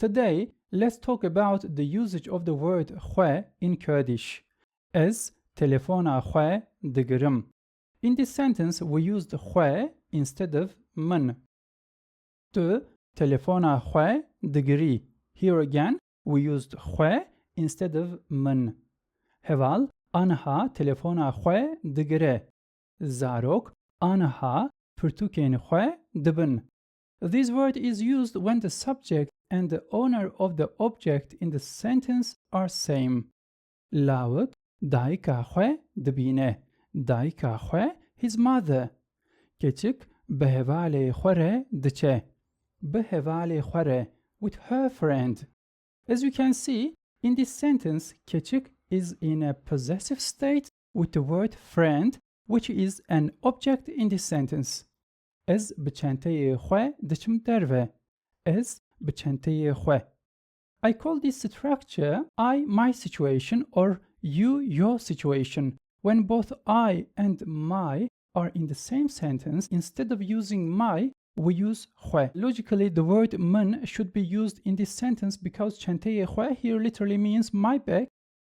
Today, let's talk about the usage of the word xwe in Kurdish. Ez telefona xwe digirim. In this sentence, we used xwe instead of min. Tu telefona xwe digiri. Here again, we used xwe instead of min. Heval anha telefona xwe digire. Zarok anha pirtûkên xwe dibin. This word is used when the subject and the owner of the object in the sentence are same. Lawik daika xwe dibîne. Daika xwe, his mother. Keçik bi hevalê xwe re diçe. Bi hevalê xwe re, with her friend. As you can see, in this sentence, keçik is in a possessive state with the word friend, which is an object in this sentence. Ez bi çenteyê xwe diçim derve. Ez bi çenteyê xwe. I call this structure I, my situation, or you, your situation. When both I and my are in the same sentence, instead of using my, we use xwe. Logically, the word min should be used in this sentence because çenteyê xwe here literally means my bag.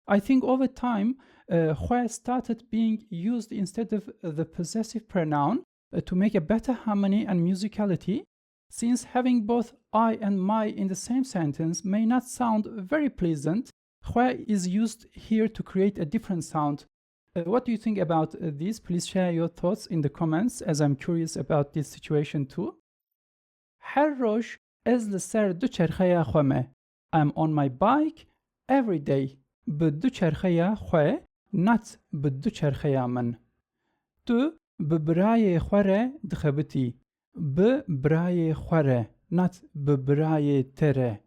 I think over time, xwe started being used instead of the possessive pronoun to make a better harmony and musicality. Since having both I and my in the same sentence may not sound very pleasant, xwe is used here to create a different sound. What do you think about this? Please share your thoughts in the comments, as I'm curious about this situation too. Her roj ez li ser du çerxeya xwe me. I'm on my bike every day. Bi du çerxeya xwe, not bi du çerxeya min. Tu bi birayê xwe re dixebitî. Bi birayê xwe re, not bi birayê te re.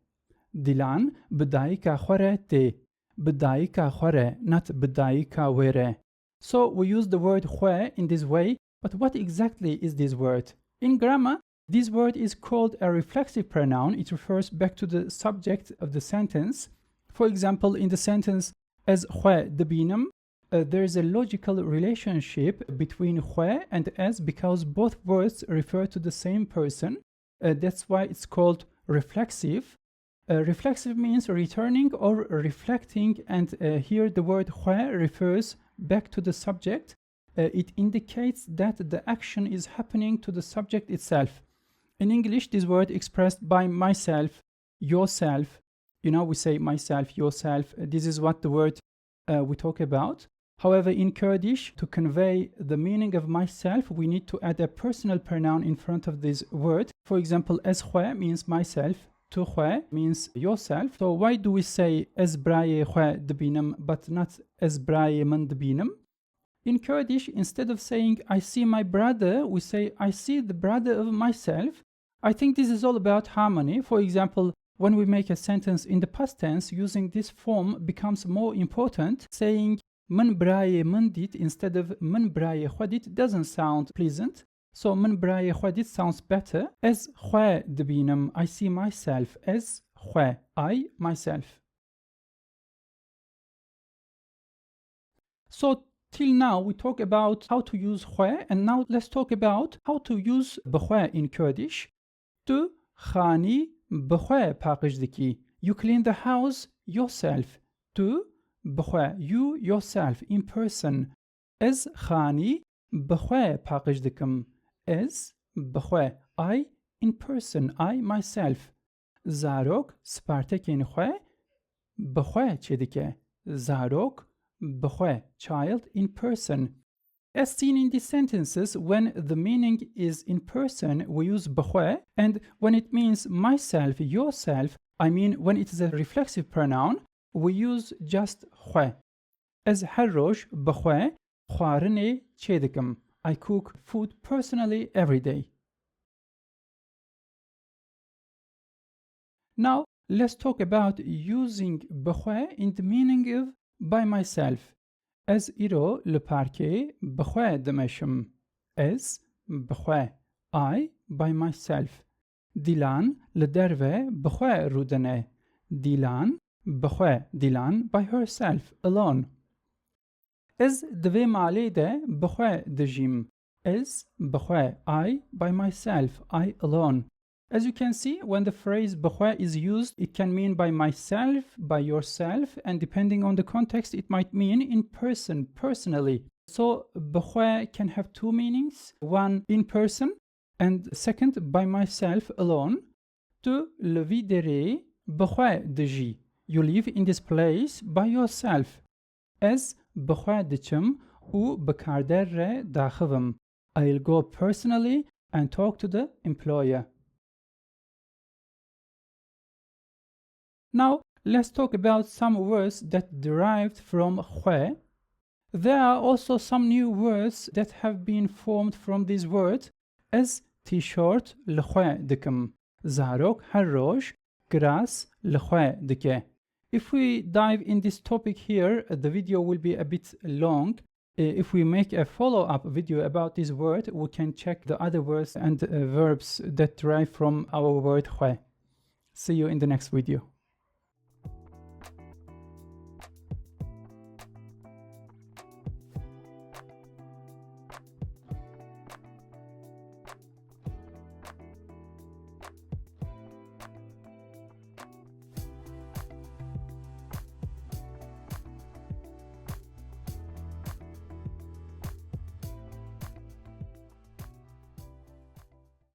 Dilan bi dayika xwe re tê. Bi dayika xwe re, not bi dayika wê re. So we use the word xwe in this way, but what exactly is this word? In grammar, this word is called a reflexive pronoun. It refers back to the subject of the sentence. For example, in the sentence ez xwe dibînim, there is a logical relationship between xwe and ez because both words refer to the same person. That's why it's called reflexive. Reflexive means returning or reflecting, and here the word xwe refers back to the subject. It indicates that the action is happening to the subject itself. In English, this word expressed by myself, yourself. You know, we say myself, yourself. This is what the word we talk about. However, in Kurdish, to convey the meaning of myself, we need to add a personal pronoun in front of this word. For example, ez xwe means myself. Tu xwe means yourself. So why do we say ez birayê xwe dibînim but not ez birayê min dibînim? In Kurdish, instead of saying I see my brother, we say I see the brother of myself. I think this is all about harmony. For example, when we make a sentence in the past tense, using this form becomes more important. Saying min birayê min dit instead of min birayê xwe dit doesn't sound pleasant. So min birayê xwe dit sounds better. Ez xwe dibînim, I see myself. Ez xwe, I, myself. So till now we talk about how to use xwe, and now let's talk about how to use bi xwe in Kurdish. Tu xanî bi xwe paqij dikî. You clean the house yourself. Tu bi xwe, you yourself in person. Ez xanî bi xwe paqij dikim. Ez bi xwe, I in person, I myself. Zarok spartekên xwe bi xwe çê dike. Zarok bi xwe, child in person. As seen in these sentences, when the meaning is in person, we use bi xwe, and when it means myself, yourself, I mean when it is a reflexive pronoun, we use just xwe. Ez her roj bi xwe xwarinê çê dikim. I cook food personally every day. Now, let's talk about using bi xwe in the meaning of by myself. Ez îro li parkê bi xwe dimeşim. Ez bi xwe, I by myself. Dilan li derve bi xwe rûdine. Dilan bi xwe, Dilan by herself, alone. Ez di vê malê de bi xwe dijîm. Ez bi xwe, I by myself, I alone. As you can see, when the phrase بخواه is used, it can mean by myself, by yourself, and depending on the context, it might mean in person, personally. So بخواه can have two meanings, one in person, and second by myself alone. Tu levi dere بخواه دجی. You live in this place by yourself. Ez بخواه دچم و بکاردر ره داخوم. I'll go personally and talk to the employer. Now, let's talk about some words that derived from خواه. There are also some new words that have been formed from this word, as t-shirt لخواه دکم. زارok هر روز grass لخواه دکه. If we dive in this topic here, the video will be a bit long. If we make a follow-up video about this word, we can check the other words and verbs that derive from our word خواه. See you in the next video.